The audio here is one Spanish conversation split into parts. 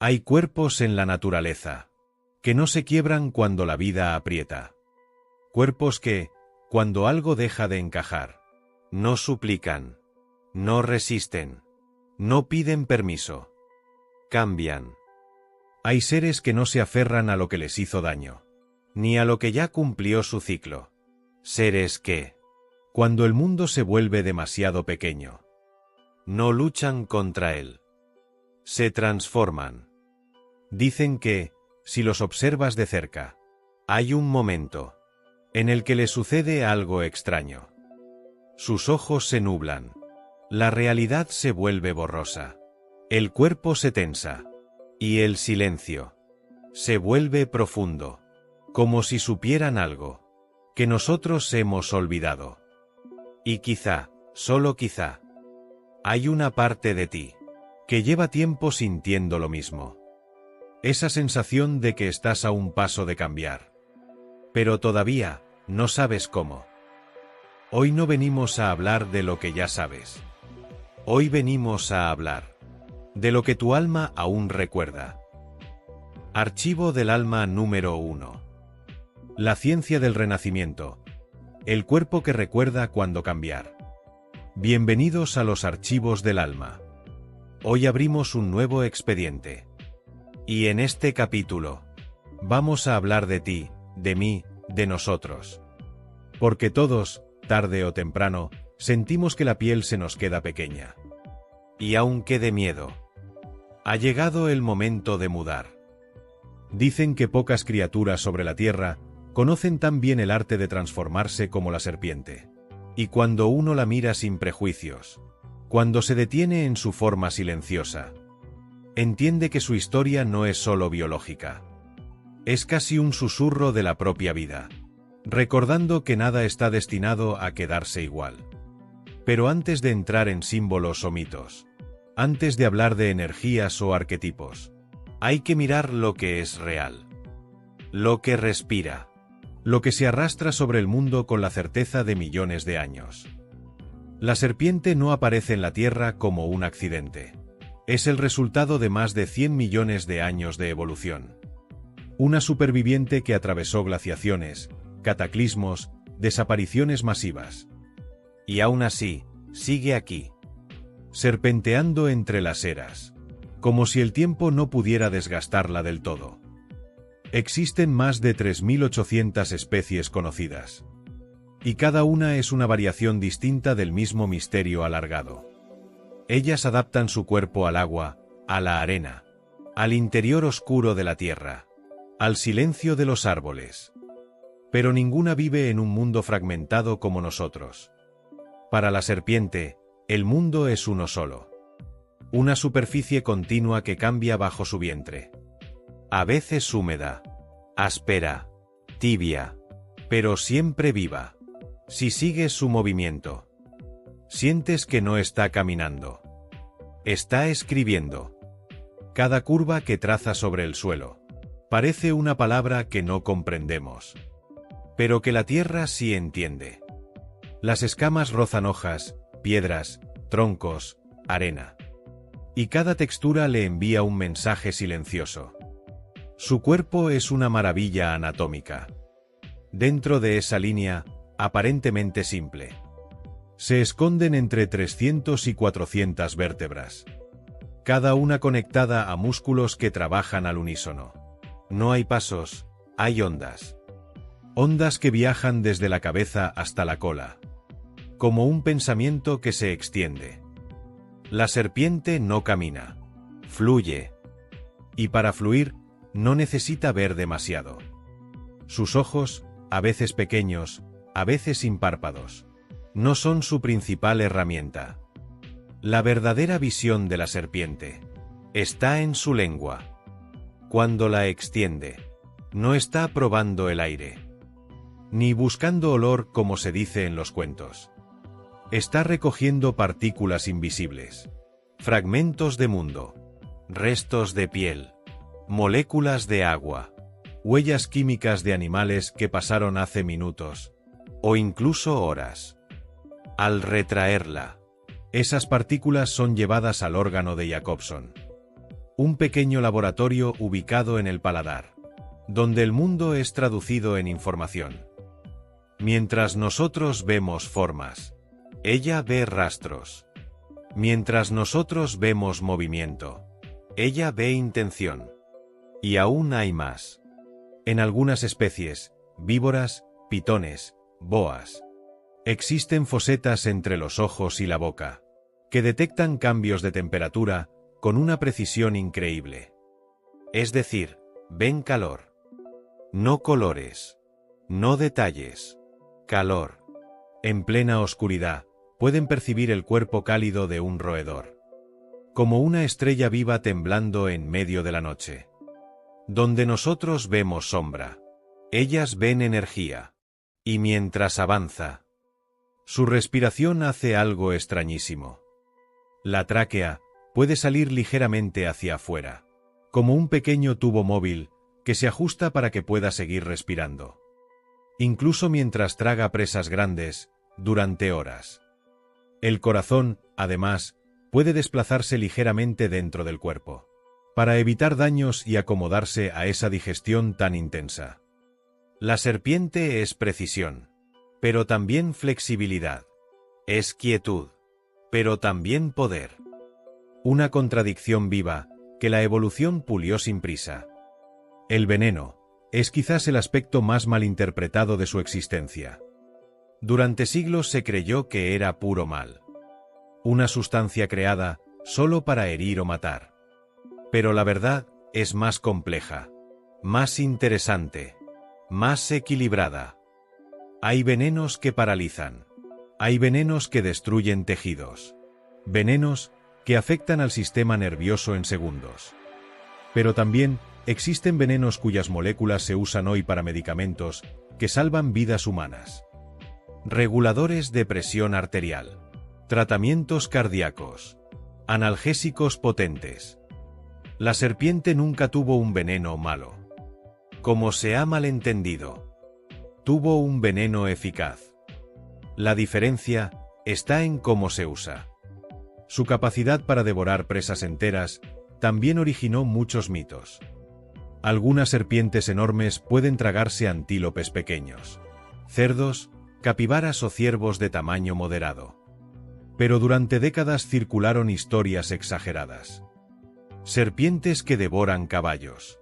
Hay cuerpos en la naturaleza que no se quiebran cuando la vida aprieta. Cuerpos que, cuando algo deja de encajar, no suplican, no resisten, no piden permiso. Cambian. Hay seres que no se aferran a lo que les hizo daño, ni a lo que ya cumplió su ciclo. Seres que, cuando el mundo se vuelve demasiado pequeño, no luchan contra él. Se transforman. Dicen que, si los observas de cerca, hay un momento en el que les sucede algo extraño. Sus ojos se nublan. La realidad se vuelve borrosa. El cuerpo se tensa. Y el silencio se vuelve profundo, como si supieran algo que nosotros hemos olvidado. Y quizá, solo quizá, hay una parte de ti que lleva tiempo sintiendo lo mismo. Esa sensación de que estás a un paso de cambiar, pero todavía no sabes cómo. Hoy no venimos a hablar de lo que ya sabes. Hoy venimos a hablar de lo que tu alma aún recuerda. Archivo del alma número 1. La ciencia del renacimiento. El cuerpo que recuerda cuando cambiar. Bienvenidos a los archivos del alma. Hoy abrimos un nuevo expediente. Y en este capítulo, vamos a hablar de ti, de mí, de nosotros. Porque todos, tarde o temprano, sentimos que la piel se nos queda pequeña. Y aunque de miedo, ha llegado el momento de mudar. Dicen que pocas criaturas sobre la tierra conocen tan bien el arte de transformarse como la serpiente. Y cuando uno la mira sin prejuicios, cuando se detiene en su forma silenciosa, entiende que su historia no es solo biológica. Es casi un susurro de la propia vida, recordando que nada está destinado a quedarse igual. Pero antes de entrar en símbolos o mitos, antes de hablar de energías o arquetipos, hay que mirar lo que es real. Lo que respira. Lo que se arrastra sobre el mundo con la certeza de millones de años. La serpiente no aparece en la Tierra como un accidente. Es el resultado de más de 100 millones de años de evolución. Una superviviente que atravesó glaciaciones, cataclismos, desapariciones masivas. Y aún así, sigue aquí, serpenteando entre las eras, como si el tiempo no pudiera desgastarla del todo. Existen más de 3.800 especies conocidas. Y cada una es una variación distinta del mismo misterio alargado. Ellas adaptan su cuerpo al agua, a la arena, al interior oscuro de la tierra, al silencio de los árboles. Pero ninguna vive en un mundo fragmentado como nosotros. Para la serpiente, el mundo es uno solo. Una superficie continua que cambia bajo su vientre. A veces húmeda, áspera, tibia, pero siempre viva. Si sigues su movimiento, sientes que no está caminando. Está escribiendo. Cada curva que traza sobre el suelo parece una palabra que no comprendemos, pero que la tierra sí entiende. Las escamas rozan hojas, piedras, troncos, arena. Y cada textura le envía un mensaje silencioso. Su cuerpo es una maravilla anatómica. Dentro de esa línea, aparentemente simple, se esconden entre 300 y 400 vértebras. Cada una conectada a músculos que trabajan al unísono. No hay pasos, hay ondas. Ondas que viajan desde la cabeza hasta la cola. Como un pensamiento que se extiende. La serpiente no camina, fluye. Y para fluir, no necesita ver demasiado. Sus ojos, a veces pequeños, a veces sin párpados, no son su principal herramienta. La verdadera visión de la serpiente está en su lengua. Cuando la extiende, no está probando el aire, ni buscando olor como se dice en los cuentos. Está recogiendo partículas invisibles, fragmentos de mundo, restos de piel, moléculas de agua, huellas químicas de animales que pasaron hace minutos, o incluso horas. Al retraerla, esas partículas son llevadas al órgano de Jacobson, Un pequeño laboratorio ubicado en el paladar, donde el mundo es traducido en información. Mientras nosotros vemos formas, ella ve rastros. Mientras nosotros vemos movimiento, ella ve intención. Y aún hay más. En algunas especies, víboras, pitones, boas, existen fosetas entre los ojos y la boca, que detectan cambios de temperatura con una precisión increíble. Es decir, ven calor. No colores. No detalles. Calor. En plena oscuridad, pueden percibir el cuerpo cálido de un roedor. Como una estrella viva temblando en medio de la noche. Donde nosotros vemos sombra, ellas ven energía. Y mientras avanza, su respiración hace algo extrañísimo. La tráquea puede salir ligeramente hacia afuera, como un pequeño tubo móvil que se ajusta para que pueda seguir respirando. Incluso mientras traga presas grandes, durante horas. El corazón, además, puede desplazarse ligeramente dentro del cuerpo, para evitar daños y acomodarse a esa digestión tan intensa. La serpiente es precisión, pero también flexibilidad. Es quietud, pero también poder. Una contradicción viva que la evolución pulió sin prisa. El veneno es quizás el aspecto más malinterpretado de su existencia. Durante siglos se creyó que era puro mal. Una sustancia creada solo para herir o matar. Pero la verdad es más compleja, más interesante, más equilibrada. Hay venenos que paralizan. Hay venenos que destruyen tejidos. Venenos que afectan al sistema nervioso en segundos. Pero también existen venenos cuyas moléculas se usan hoy para medicamentos que salvan vidas humanas. Reguladores de presión arterial. Tratamientos cardíacos. Analgésicos potentes. La serpiente nunca tuvo un veneno malo. Como se ha malentendido. Tuvo un veneno eficaz. La diferencia está en cómo se usa. Su capacidad para devorar presas enteras también originó muchos mitos. Algunas serpientes enormes pueden tragarse antílopes pequeños, cerdos, capibaras o ciervos de tamaño moderado. Pero durante décadas circularon historias exageradas. Serpientes que devoran caballos.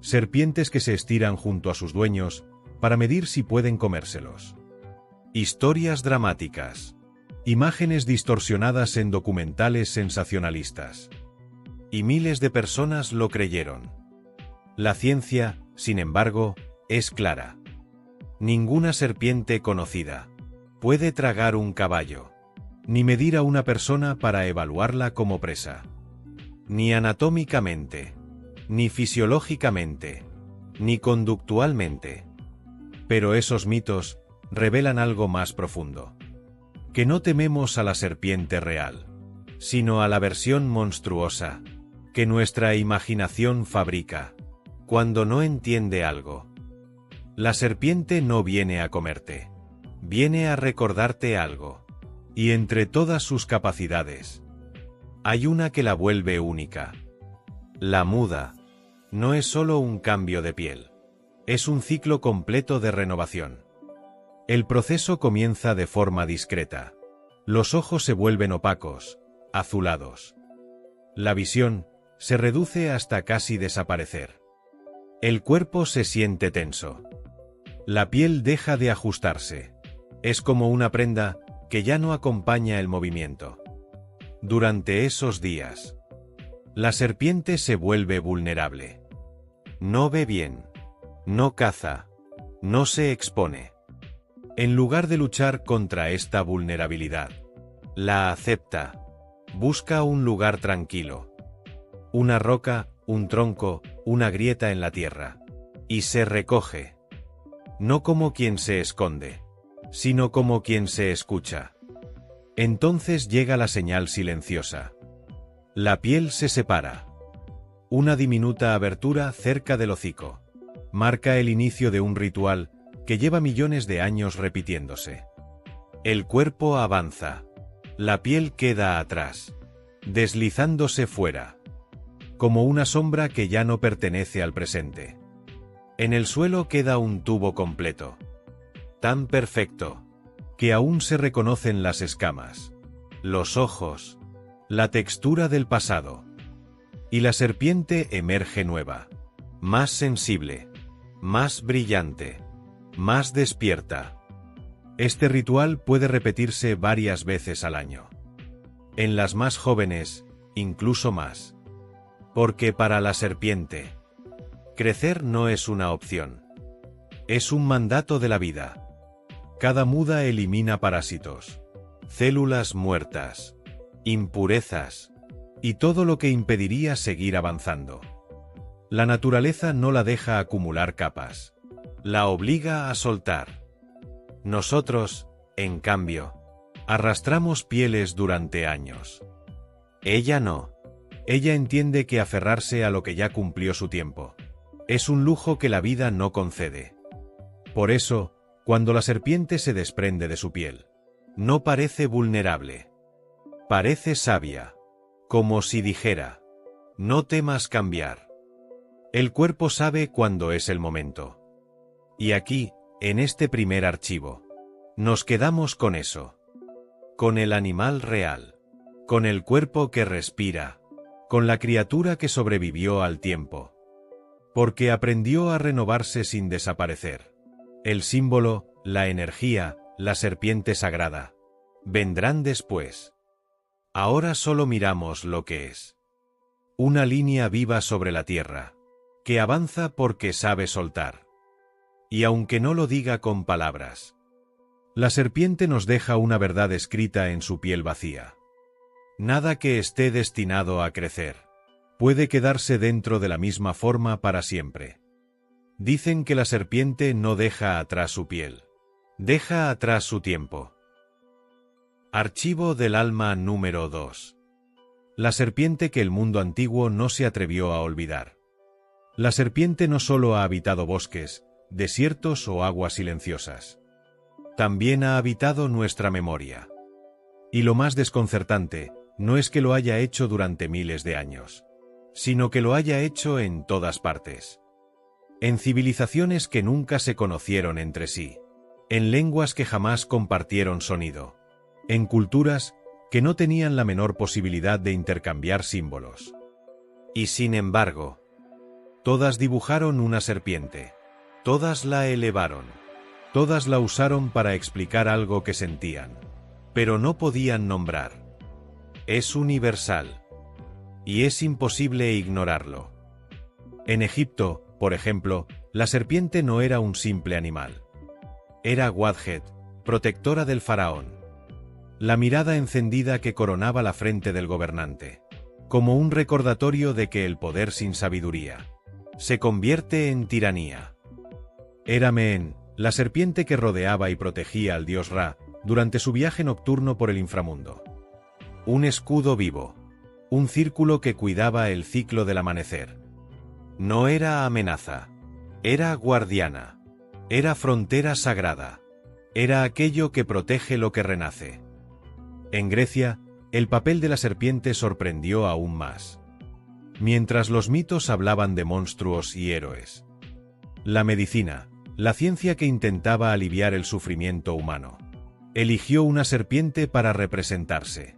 Serpientes que se estiran junto a sus dueños para medir si pueden comérselos. Historias dramáticas. Imágenes distorsionadas en documentales sensacionalistas. Y miles de personas lo creyeron. La ciencia, sin embargo, es clara. Ninguna serpiente conocida puede tragar un caballo, ni medir a una persona para evaluarla como presa. Ni anatómicamente, ni fisiológicamente, ni conductualmente. Pero esos mitos revelan algo más profundo. Que no tememos a la serpiente real, sino a la versión monstruosa que nuestra imaginación fabrica cuando no entiende algo. La serpiente no viene a comerte, viene a recordarte algo. Y entre todas sus capacidades, hay una que la vuelve única. La muda no es solo un cambio de piel, es un ciclo completo de renovación. El proceso comienza de forma discreta. Los ojos se vuelven opacos, azulados. La visión se reduce hasta casi desaparecer. El cuerpo se siente tenso. La piel deja de ajustarse. Es como una prenda que ya no acompaña el movimiento. Durante esos días, la serpiente se vuelve vulnerable. No ve bien, no caza, no se expone. En lugar de luchar contra esta vulnerabilidad, la acepta. Busca un lugar tranquilo. Una roca, un tronco, una grieta en la tierra. Y se recoge. No como quien se esconde, sino como quien se escucha. Entonces llega la señal silenciosa. La piel se separa. Una diminuta abertura cerca del hocico marca el inicio de un ritual que lleva millones de años repitiéndose. El cuerpo avanza. La piel queda atrás, deslizándose fuera. como una sombra que ya no pertenece al presente. En el suelo queda un tubo completo, tan perfecto, que aún se reconocen las escamas, los ojos, la textura del pasado. Y la serpiente emerge nueva, más sensible, más brillante, más despierta. Este ritual puede repetirse varias veces al año. En las más jóvenes, incluso más. Porque para la serpiente, crecer no es una opción. Es un mandato de la vida. Cada muda elimina parásitos, células muertas, impurezas, y todo lo que impediría seguir avanzando. La naturaleza no la deja acumular capas. La obliga a soltar. Nosotros, en cambio, arrastramos pieles durante años. Ella no. Ella entiende que aferrarse a lo que ya cumplió su tiempo es un lujo que la vida no concede. Por eso, cuando la serpiente se desprende de su piel, no parece vulnerable. Parece sabia. Como si dijera, no temas cambiar. El cuerpo sabe cuándo es el momento. Y aquí, en este primer archivo, nos quedamos con eso. Con el animal real. Con el cuerpo que respira. Con la criatura que sobrevivió al tiempo. Porque aprendió a renovarse sin desaparecer. El símbolo, la energía, la serpiente sagrada, vendrán después. Ahora solo miramos lo que es. Una línea viva sobre la tierra, que avanza porque sabe soltar. Y aunque no lo diga con palabras, la serpiente nos deja una verdad escrita en su piel vacía. Nada que esté destinado a crecer puede quedarse dentro de la misma forma para siempre. Dicen que la serpiente no deja atrás su piel, deja atrás su tiempo. Archivo del alma número 2. La serpiente que el mundo antiguo no se atrevió a olvidar. La serpiente no solo ha habitado bosques, desiertos o aguas silenciosas. También ha habitado nuestra memoria. Y lo más desconcertante, no es que lo haya hecho durante miles de años, sino que lo haya hecho en todas partes. En civilizaciones que nunca se conocieron entre sí. En lenguas que jamás compartieron sonido. En culturas que no tenían la menor posibilidad de intercambiar símbolos. Y sin embargo, todas dibujaron una serpiente. Todas la elevaron. Todas la usaron para explicar algo que sentían. Pero no podían nombrar. Es universal. Y es imposible ignorarlo. En Egipto, por ejemplo, la serpiente no era un simple animal. Era Wadjet, protectora del faraón. La mirada encendida que coronaba la frente del gobernante. Como un recordatorio de que el poder sin sabiduría se convierte en tiranía. Era Meen, la serpiente que rodeaba y protegía al dios Ra durante su viaje nocturno por el inframundo. Un escudo vivo. Un círculo que cuidaba el ciclo del amanecer. No era amenaza. Era guardiana. Era frontera sagrada. Era aquello que protege lo que renace. En Grecia, el papel de la serpiente sorprendió aún más. Mientras los mitos hablaban de monstruos y héroes. La medicina, la ciencia que intentaba aliviar el sufrimiento humano, eligió una serpiente para representarse.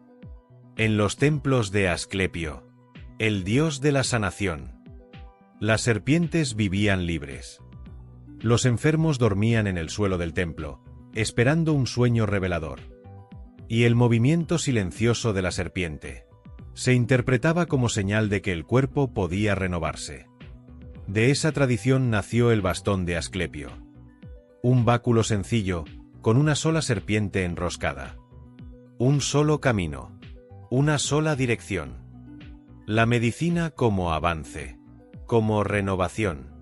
En los templos de Asclepio, el dios de la sanación, las serpientes vivían libres. Los enfermos dormían en el suelo del templo, esperando un sueño revelador. Y el movimiento silencioso de la serpiente se interpretaba como señal de que el cuerpo podía renovarse. De esa tradición nació el bastón de Asclepio. Un báculo sencillo, con una sola serpiente enroscada. Un solo camino. Una sola dirección. La medicina como avance, como renovación,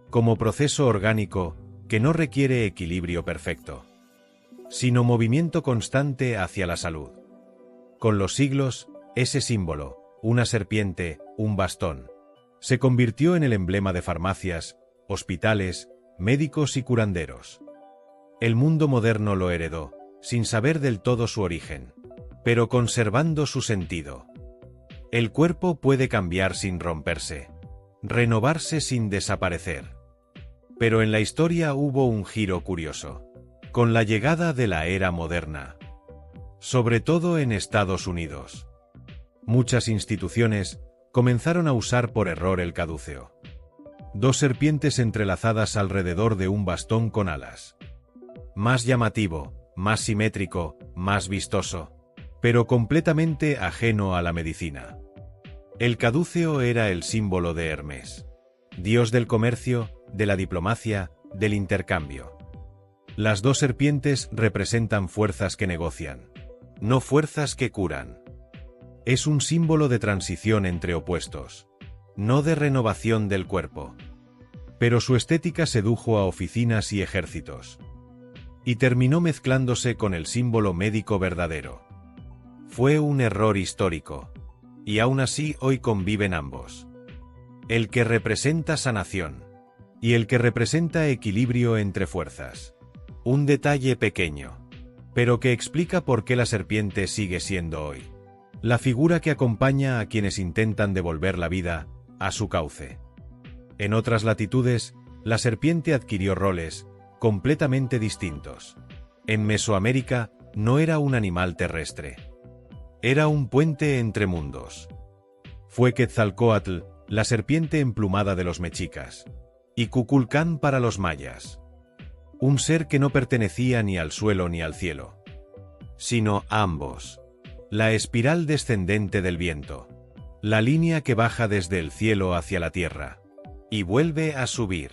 como proceso orgánico que no requiere equilibrio perfecto, sino movimiento constante hacia la salud. Con los siglos, ese símbolo, una serpiente, un bastón, se convirtió en el emblema de farmacias, hospitales, médicos y curanderos. El mundo moderno lo heredó, sin saber del todo su origen, pero conservando su sentido. El cuerpo puede cambiar sin romperse, renovarse sin desaparecer. Pero en la historia hubo un giro curioso. Con la llegada de la era moderna, sobre todo en Estados Unidos, muchas instituciones comenzaron a usar por error el caduceo. 2 serpientes entrelazadas alrededor de un bastón con alas. Más llamativo, más simétrico, más vistoso, pero completamente ajeno a la medicina. El caduceo era el símbolo de Hermes, dios del comercio, de la diplomacia, del intercambio. Las 2 serpientes representan fuerzas que negocian, no fuerzas que curan. Es un símbolo de transición entre opuestos, no de renovación del cuerpo. Pero su estética sedujo a oficinas y ejércitos, y terminó mezclándose con el símbolo médico verdadero. Fue un error histórico, y aún así hoy conviven ambos. El que representa sanación, y el que representa equilibrio entre fuerzas. Un detalle pequeño, pero que explica por qué la serpiente sigue siendo hoy la figura que acompaña a quienes intentan devolver la vida a su cauce. En otras latitudes, la serpiente adquirió roles completamente distintos. En Mesoamérica, no era un animal terrestre. Era un puente entre mundos. Fue Quetzalcóatl, la serpiente emplumada de los mexicas, y Kukulcán para los mayas. Un ser que no pertenecía ni al suelo ni al cielo, sino a ambos. La espiral descendente del viento. La línea que baja desde el cielo hacia la tierra y vuelve a subir.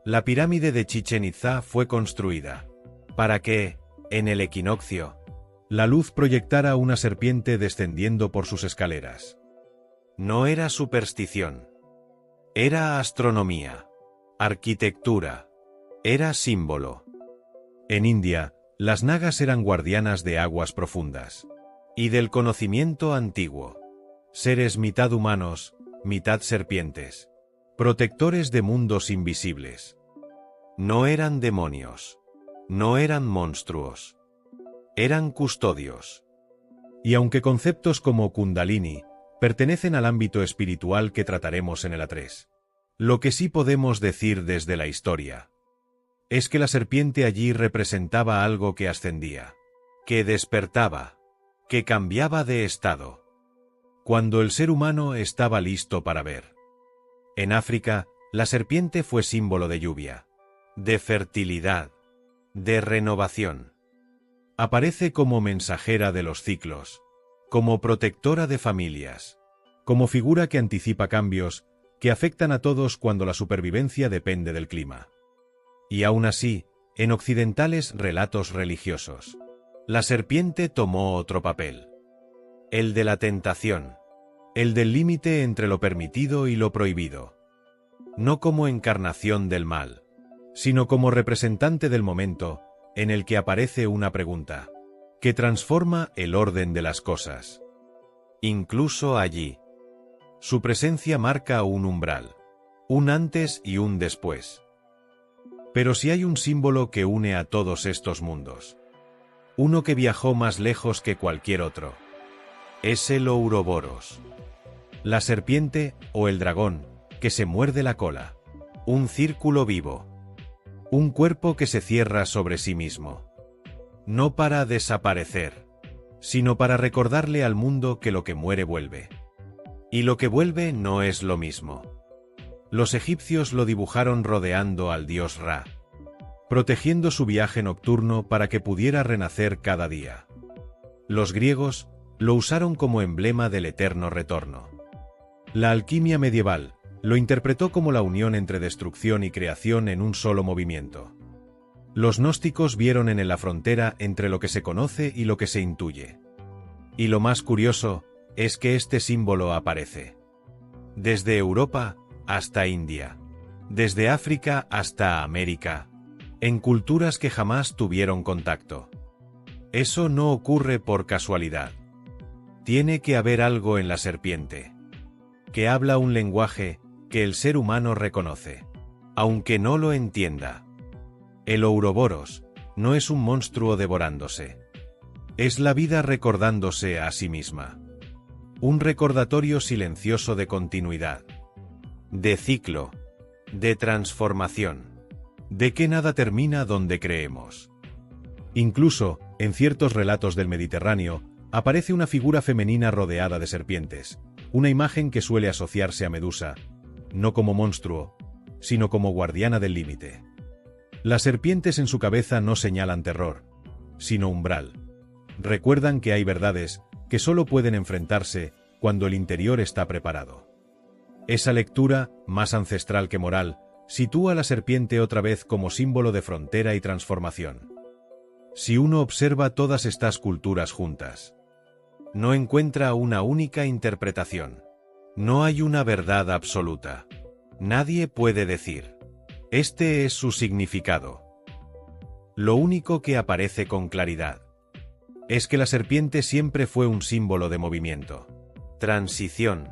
La pirámide de Chichén Itzá fue construida para que, en el equinoccio, la luz proyectara una serpiente descendiendo por sus escaleras. No era superstición. Era astronomía, arquitectura, era símbolo. En India, las nagas eran guardianas de aguas profundas y del conocimiento antiguo. Seres mitad humanos, mitad serpientes, protectores de mundos invisibles. No eran demonios, no eran monstruos, eran custodios. Y aunque conceptos como Kundalini pertenecen al ámbito espiritual que trataremos en el A3, lo que sí podemos decir desde la historia es que la serpiente allí representaba algo que ascendía, que despertaba, que cambiaba de estado, cuando el ser humano estaba listo para ver. En África, la serpiente fue símbolo de lluvia, de fertilidad, de renovación. Aparece como mensajera de los ciclos, como protectora de familias, como figura que anticipa cambios que afectan a todos cuando la supervivencia depende del clima. Y aún así, en occidentales relatos religiosos, la serpiente tomó otro papel. El de la tentación, el del límite entre lo permitido y lo prohibido. No como encarnación del mal, sino como representante del momento en el que aparece una pregunta, que transforma el orden de las cosas. Incluso allí, su presencia marca un umbral, un antes y un después. Pero si hay un símbolo que une a todos estos mundos, uno que viajó más lejos que cualquier otro, es el Ouroboros. La serpiente, o el dragón, que se muerde la cola. Un círculo vivo. Un cuerpo que se cierra sobre sí mismo. No para desaparecer, sino para recordarle al mundo que lo que muere vuelve. Y lo que vuelve no es lo mismo. Los egipcios lo dibujaron rodeando al dios Ra, protegiendo su viaje nocturno para que pudiera renacer cada día. Los griegos lo usaron como emblema del eterno retorno. La alquimia medieval lo interpretó como la unión entre destrucción y creación en un solo movimiento. Los gnósticos vieron en él la frontera entre lo que se conoce y lo que se intuye. Y lo más curioso es que este símbolo aparece desde Europa hasta India, desde África hasta América, en culturas que jamás tuvieron contacto. Eso no ocurre por casualidad. Tiene que haber algo en la serpiente, que habla un lenguaje que el ser humano reconoce, aunque no lo entienda. El Ouroboros no es un monstruo devorándose. Es la vida recordándose a sí misma. Un recordatorio silencioso de continuidad, de ciclo, de transformación, de que nada termina donde creemos. Incluso, en ciertos relatos del Mediterráneo, aparece una figura femenina rodeada de serpientes, una imagen que suele asociarse a Medusa, no como monstruo, sino como guardiana del límite. Las serpientes en su cabeza no señalan terror, sino umbral. Recuerdan que hay verdades que solo pueden enfrentarse cuando el interior está preparado. Esa lectura, más ancestral que moral, sitúa a la serpiente otra vez como símbolo de frontera y transformación. Si uno observa todas estas culturas juntas, no encuentra una única interpretación. No hay una verdad absoluta. Nadie puede decir: este es su significado. Lo único que aparece con claridad es que la serpiente siempre fue un símbolo de movimiento, transición,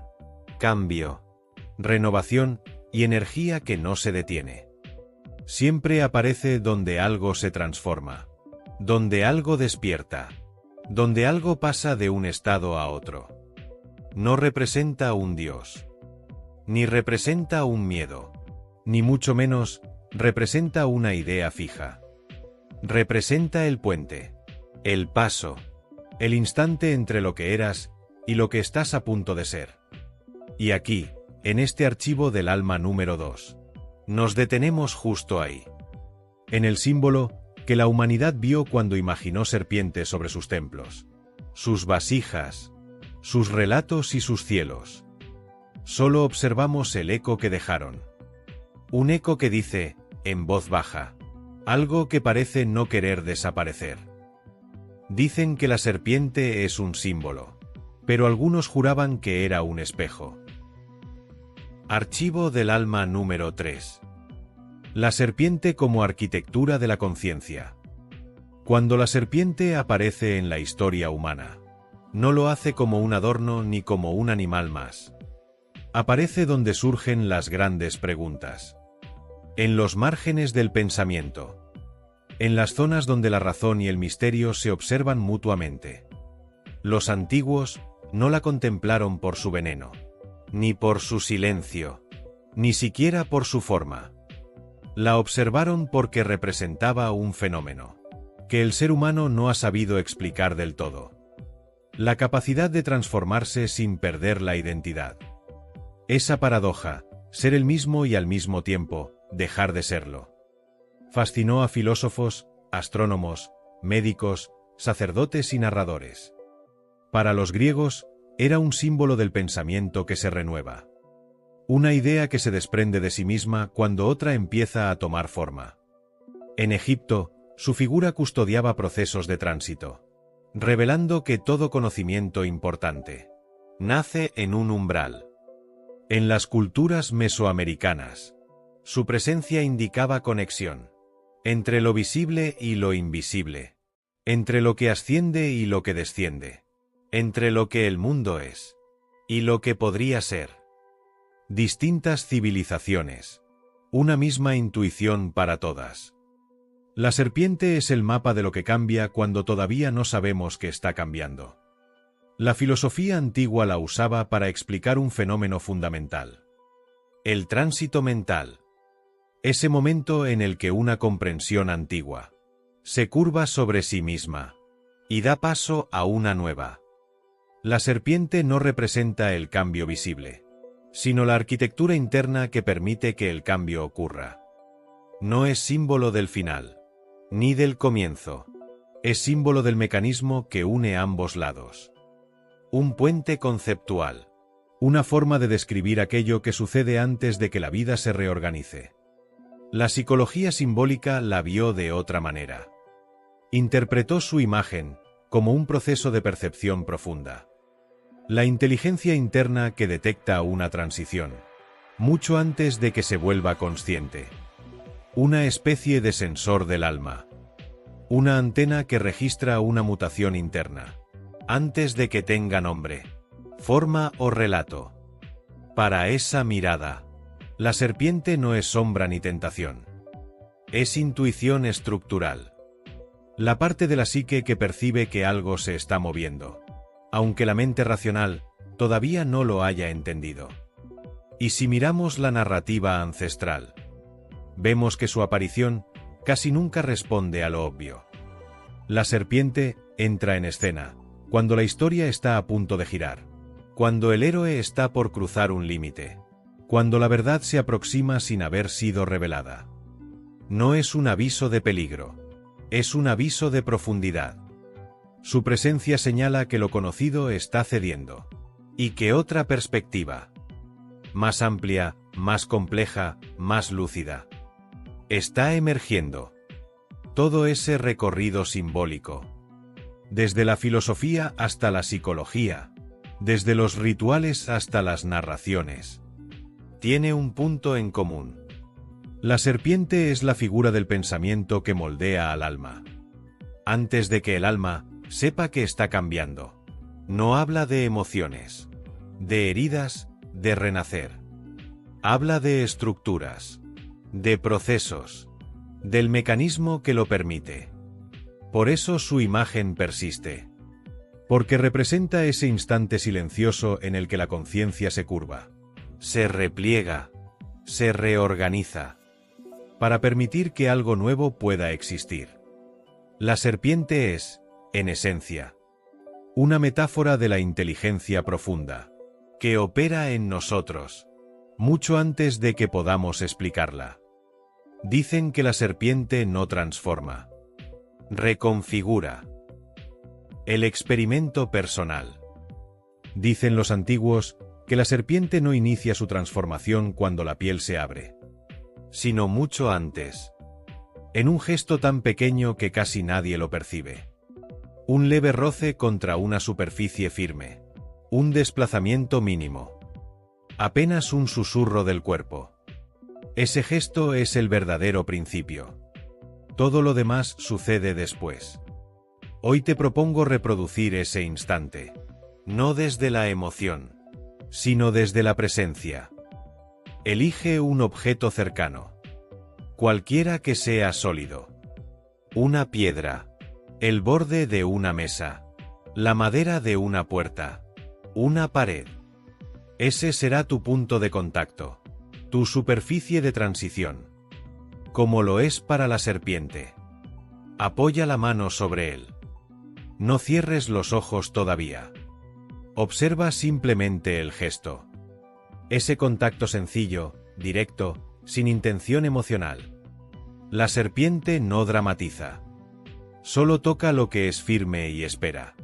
cambio, renovación y energía que no se detiene. Siempre aparece donde algo se transforma, donde algo despierta, donde algo pasa de un estado a otro. No representa un dios, ni representa un miedo, ni mucho menos representa una idea fija. Representa el puente, el paso, el instante entre lo que eras y lo que estás a punto de ser. Y aquí, en este archivo del alma número 2, nos detenemos justo ahí, en el símbolo que la humanidad vio cuando imaginó serpientes sobre sus templos, sus vasijas, sus relatos y sus cielos. Solo observamos el eco que dejaron. Un eco que dice, en voz baja, algo que parece no querer desaparecer. Dicen que la serpiente es un símbolo, pero algunos juraban que era un espejo. Archivo del alma número 3. La serpiente como arquitectura de la conciencia. Cuando la serpiente aparece en la historia humana, no lo hace como un adorno ni como un animal más. Aparece donde surgen las grandes preguntas. En los márgenes del pensamiento. En las zonas donde la razón y el misterio se observan mutuamente. Los antiguos no la contemplaron por su veneno, ni por su silencio, ni siquiera por su forma. La observaron porque representaba un fenómeno que el ser humano no ha sabido explicar del todo. La capacidad de transformarse sin perder la identidad. Esa paradoja, ser el mismo y al mismo tiempo, dejar de serlo. Fascinó a filósofos, astrónomos, médicos, sacerdotes y narradores. Para los griegos, era un símbolo del pensamiento que se renueva. Una idea que se desprende de sí misma cuando otra empieza a tomar forma. En Egipto, su figura custodiaba procesos de tránsito, revelando que todo conocimiento importante nace en un umbral. En las culturas mesoamericanas, su presencia indicaba conexión entre lo visible y lo invisible, entre lo que asciende y lo que desciende, entre lo que el mundo es y lo que podría ser. Distintas civilizaciones, una misma intuición para todas. La serpiente es el mapa de lo que cambia cuando todavía no sabemos que está cambiando. La filosofía antigua la usaba para explicar un fenómeno fundamental: el tránsito mental. Ese momento en el que una comprensión antigua se curva sobre sí misma y da paso a una nueva. La serpiente no representa el cambio visible, sino la arquitectura interna que permite que el cambio ocurra. No es símbolo del final, ni del comienzo. Es símbolo del mecanismo que une ambos lados. Un puente conceptual. Una forma de describir aquello que sucede antes de que la vida se reorganice. La psicología simbólica la vio de otra manera. Interpretó su imagen como un proceso de percepción profunda. La inteligencia interna que detecta una transición, mucho antes de que se vuelva consciente. Una especie de sensor del alma. Una antena que registra una mutación interna, antes de que tenga nombre, forma o relato. Para esa mirada, la serpiente no es sombra ni tentación. Es intuición estructural. La parte de la psique que percibe que algo se está moviendo, aunque la mente racional todavía no lo haya entendido. Y si miramos la narrativa ancestral, vemos que su aparición casi nunca responde a lo obvio. La serpiente entra en escena cuando la historia está a punto de girar, cuando el héroe está por cruzar un límite, cuando la verdad se aproxima sin haber sido revelada. No es un aviso de peligro, es un aviso de profundidad. Su presencia señala que lo conocido está cediendo, y que otra perspectiva, más amplia, más compleja, más lúcida, está emergiendo. Todo ese recorrido simbólico, desde la filosofía hasta la psicología, desde los rituales hasta las narraciones, tiene un punto en común. La serpiente es la figura del pensamiento que moldea al alma. Antes de que el alma sepa que está cambiando, no habla de emociones, de heridas, de renacer. Habla de estructuras, de procesos, del mecanismo que lo permite. Por eso su imagen persiste. Porque representa ese instante silencioso en el que la conciencia se curva, se repliega, se reorganiza, para permitir que algo nuevo pueda existir. La serpiente es, en esencia, una metáfora de la inteligencia profunda, que opera en nosotros, mucho antes de que podamos explicarla. Dicen que la serpiente no transforma, reconfigura. El experimento personal. Dicen los antiguos que la serpiente no inicia su transformación cuando la piel se abre, sino mucho antes, en un gesto tan pequeño que casi nadie lo percibe. Un leve roce contra una superficie firme, un desplazamiento mínimo, apenas un susurro del cuerpo. Ese gesto es el verdadero principio. Todo lo demás sucede después. Hoy te propongo reproducir ese instante, no desde la emoción, sino desde la presencia. Elige un objeto cercano, cualquiera que sea sólido. Una piedra, el borde de una mesa, la madera de una puerta, una pared. Ese será tu punto de contacto, tu superficie de transición, como lo es para la serpiente. Apoya la mano sobre él. No cierres los ojos todavía. Observa simplemente el gesto. Ese contacto sencillo, directo, sin intención emocional. La serpiente no dramatiza. Solo toca lo que es firme y espera.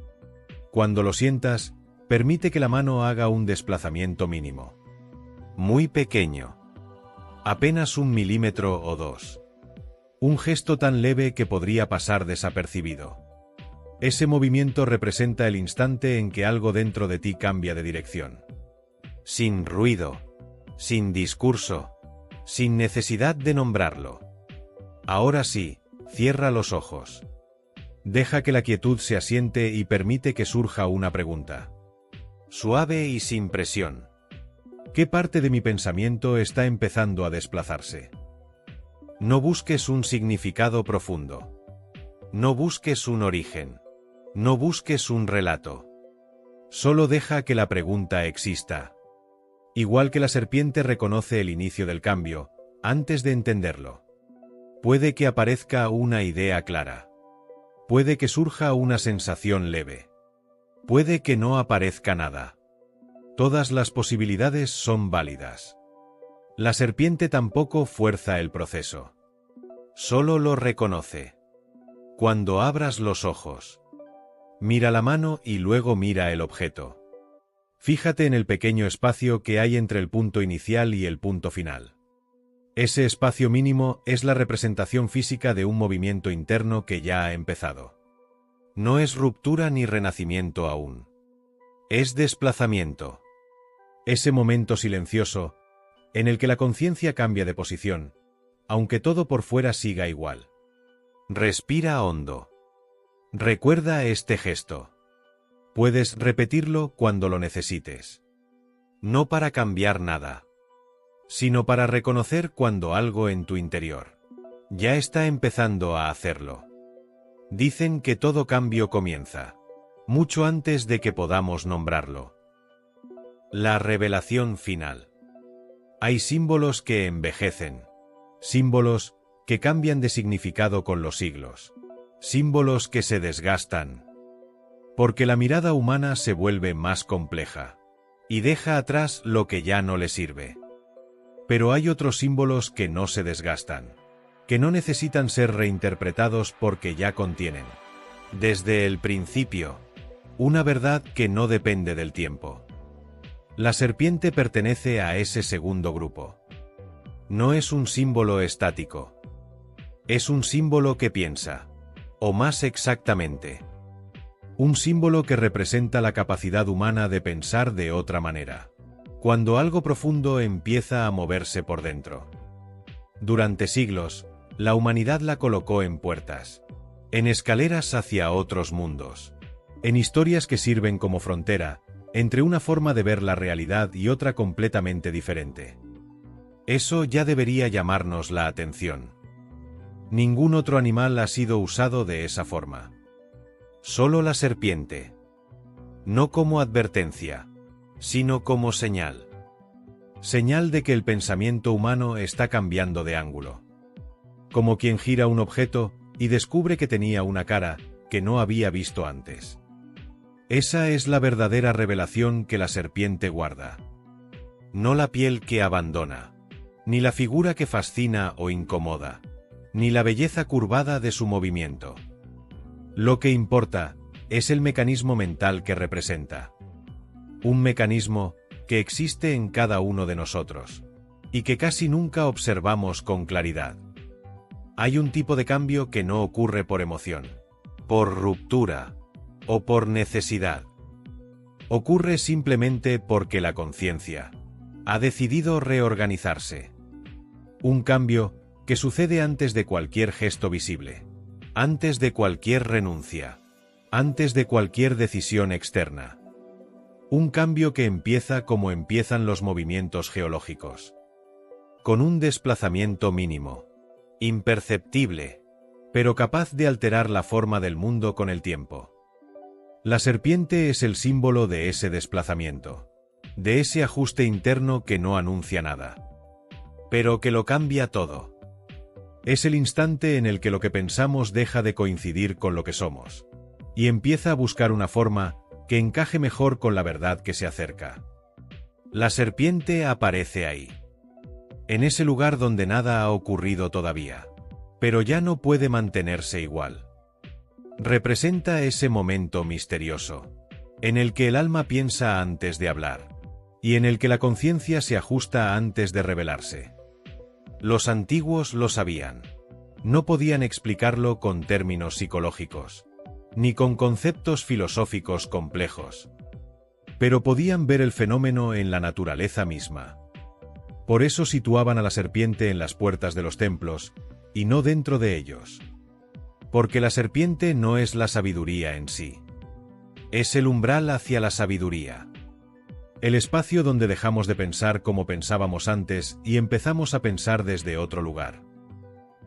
Cuando lo sientas, permite que la mano haga un desplazamiento mínimo. Muy pequeño. Apenas 1 milímetro o 2. Un gesto tan leve que podría pasar desapercibido. Ese movimiento representa el instante en que algo dentro de ti cambia de dirección. Sin ruido, sin discurso, sin necesidad de nombrarlo. Ahora sí, cierra los ojos. Deja que la quietud se asiente y permite que surja una pregunta. Suave y sin presión. ¿Qué parte de mi pensamiento está empezando a desplazarse? No busques un significado profundo. No busques un origen. No busques un relato. Solo deja que la pregunta exista. Igual que la serpiente reconoce el inicio del cambio, antes de entenderlo. Puede que aparezca una idea clara. Puede que surja una sensación leve. Puede que no aparezca nada. Todas las posibilidades son válidas. La serpiente tampoco fuerza el proceso. Solo lo reconoce. Cuando abras los ojos, mira la mano y luego mira el objeto. Fíjate en el pequeño espacio que hay entre el punto inicial y el punto final. Ese espacio mínimo es la representación física de un movimiento interno que ya ha empezado. No es ruptura ni renacimiento aún. Es desplazamiento. Ese momento silencioso, en el que la conciencia cambia de posición, aunque todo por fuera siga igual. Respira hondo. Recuerda este gesto. Puedes repetirlo cuando lo necesites. No para cambiar nada, sino para reconocer cuando algo en tu interior ya está empezando a hacerlo. Dicen que todo cambio comienza mucho antes de que podamos nombrarlo. La revelación final. Hay símbolos que envejecen. Símbolos que cambian de significado con los siglos. Símbolos que se desgastan. Porque la mirada humana se vuelve más compleja. Y deja atrás lo que ya no le sirve. Pero hay otros símbolos que no se desgastan. Que no necesitan ser reinterpretados porque ya contienen, desde el principio, una verdad que no depende del tiempo. La serpiente pertenece a ese segundo grupo. No es un símbolo estático. Es un símbolo que piensa. O más exactamente, un símbolo que representa la capacidad humana de pensar de otra manera. Cuando algo profundo empieza a moverse por dentro. Durante siglos, la humanidad la colocó en puertas, en escaleras hacia otros mundos, en historias que sirven como frontera entre una forma de ver la realidad y otra completamente diferente. Eso ya debería llamarnos la atención. Ningún otro animal ha sido usado de esa forma. Solo la serpiente. No como advertencia, sino como señal. Señal de que el pensamiento humano está cambiando de ángulo. Como quien gira un objeto y descubre que tenía una cara que no había visto antes. Esa es la verdadera revelación que la serpiente guarda. No la piel que abandona, ni la figura que fascina o incomoda, ni la belleza curvada de su movimiento. Lo que importa es el mecanismo mental que representa. Un mecanismo que existe en cada uno de nosotros, y que casi nunca observamos con claridad. Hay un tipo de cambio que no ocurre por emoción, por ruptura o por necesidad. Ocurre simplemente porque la conciencia ha decidido reorganizarse. Un cambio que sucede antes de cualquier gesto visible, antes de cualquier renuncia, antes de cualquier decisión externa. Un cambio que empieza como empiezan los movimientos geológicos, con un desplazamiento mínimo, imperceptible, pero capaz de alterar la forma del mundo con el tiempo. La serpiente es el símbolo de ese desplazamiento, de ese ajuste interno que no anuncia nada, pero que lo cambia todo. Es el instante en el que lo que pensamos deja de coincidir con lo que somos, y empieza a buscar una forma que encaje mejor con la verdad que se acerca. La serpiente aparece ahí, en ese lugar donde nada ha ocurrido todavía, pero ya no puede mantenerse igual. Representa ese momento misterioso, en el que el alma piensa antes de hablar, y en el que la conciencia se ajusta antes de revelarse. Los antiguos lo sabían. No podían explicarlo con términos psicológicos, ni con conceptos filosóficos complejos. Pero podían ver el fenómeno en la naturaleza misma. Por eso situaban a la serpiente en las puertas de los templos, y no dentro de ellos. Porque la serpiente no es la sabiduría en sí. Es el umbral hacia la sabiduría. El espacio donde dejamos de pensar como pensábamos antes y empezamos a pensar desde otro lugar.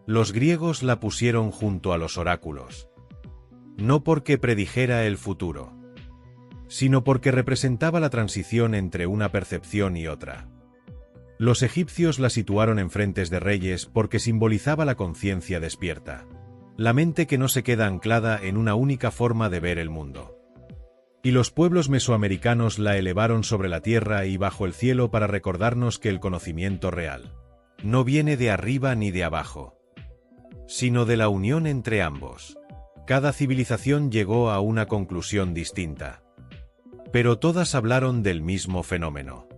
Los griegos la pusieron junto a los oráculos. No porque predijera el futuro, sino porque representaba la transición entre una percepción y otra. Los egipcios la situaron en frentes de reyes porque simbolizaba la conciencia despierta, la mente que no se queda anclada en una única forma de ver el mundo. Y los pueblos mesoamericanos la elevaron sobre la tierra y bajo el cielo para recordarnos que el conocimiento real no viene de arriba ni de abajo, sino de la unión entre ambos. Cada civilización llegó a una conclusión distinta, pero todas hablaron del mismo fenómeno.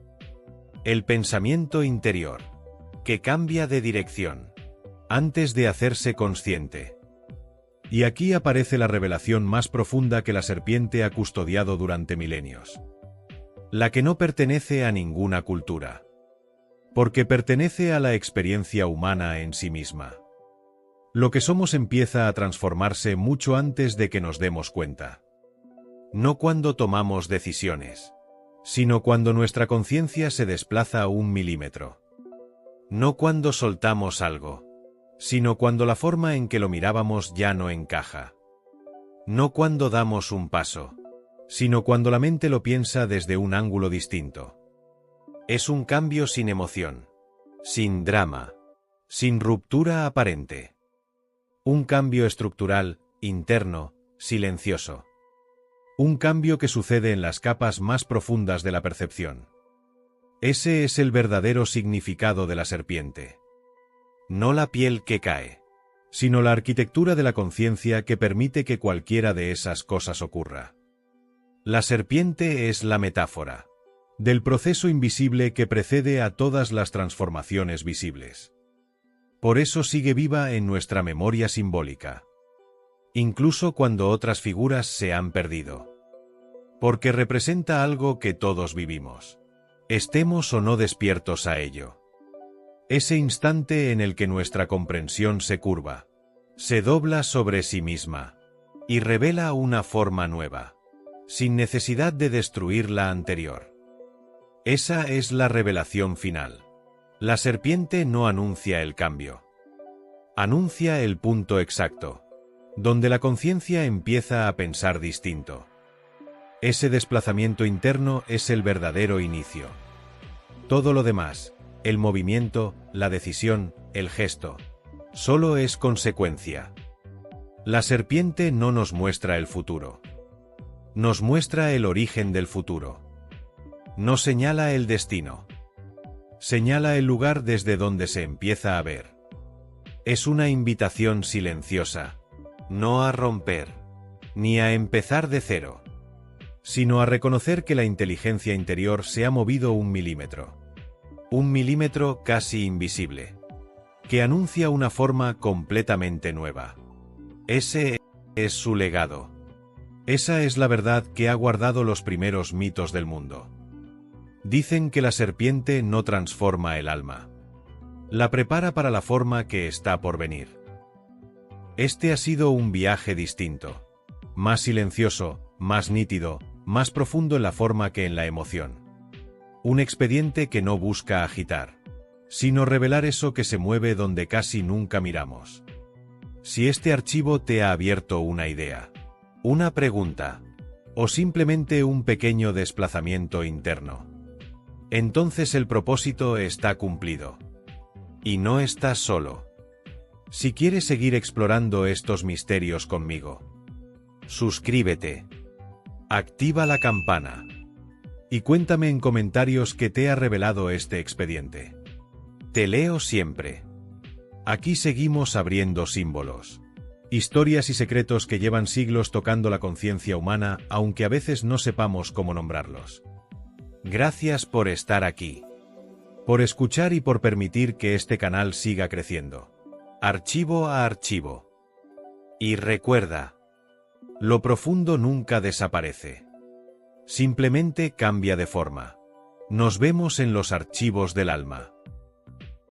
El pensamiento interior, que cambia de dirección, antes de hacerse consciente. Y aquí aparece la revelación más profunda que la serpiente ha custodiado durante milenios. La que no pertenece a ninguna cultura. Porque pertenece a la experiencia humana en sí misma. Lo que somos empieza a transformarse mucho antes de que nos demos cuenta. No cuando tomamos decisiones, sino cuando nuestra conciencia se desplaza 1 milímetro. No cuando soltamos algo, sino cuando la forma en que lo mirábamos ya no encaja. No cuando damos un paso, sino cuando la mente lo piensa desde un ángulo distinto. Es un cambio sin emoción, sin drama, sin ruptura aparente. Un cambio estructural, interno, silencioso. Un cambio que sucede en las capas más profundas de la percepción. Ese es el verdadero significado de la serpiente. No la piel que cae, sino la arquitectura de la conciencia que permite que cualquiera de esas cosas ocurra. La serpiente es la metáfora del proceso invisible que precede a todas las transformaciones visibles. Por eso sigue viva en nuestra memoria simbólica, incluso cuando otras figuras se han perdido. Porque representa algo que todos vivimos, estemos o no despiertos a ello. Ese instante en el que nuestra comprensión se curva, se dobla sobre sí misma, y revela una forma nueva, sin necesidad de destruir la anterior. Esa es la revelación final. La serpiente no anuncia el cambio. Anuncia el punto exacto, donde la conciencia empieza a pensar distinto. Ese desplazamiento interno es el verdadero inicio. Todo lo demás, el movimiento, la decisión, el gesto, solo es consecuencia. La serpiente no nos muestra el futuro. Nos muestra el origen del futuro. No señala el destino. Señala el lugar desde donde se empieza a ver. Es una invitación silenciosa, no a romper, ni a empezar de cero, sino a reconocer que la inteligencia interior se ha movido 1 milímetro. 1 milímetro casi invisible, que anuncia una forma completamente nueva. Ese es su legado. Esa es la verdad que ha guardado los primeros mitos del mundo. Dicen que la serpiente no transforma el alma. La prepara para la forma que está por venir. Este ha sido un viaje distinto, más silencioso, más nítido, más profundo en la forma que en la emoción. Un expediente que no busca agitar, sino revelar eso que se mueve donde casi nunca miramos. Si este archivo te ha abierto una idea, una pregunta, o simplemente un pequeño desplazamiento interno, entonces el propósito está cumplido. Y no estás solo. Si quieres seguir explorando estos misterios conmigo, suscríbete, activa la campana y cuéntame en comentarios qué te ha revelado este expediente. Te leo siempre. Aquí seguimos abriendo símbolos, historias y secretos que llevan siglos tocando la conciencia humana, aunque a veces no sepamos cómo nombrarlos. Gracias por estar aquí, por escuchar y por permitir que este canal siga creciendo, archivo a archivo. Y recuerda, lo profundo nunca desaparece. Simplemente cambia de forma. Nos vemos en los archivos del alma.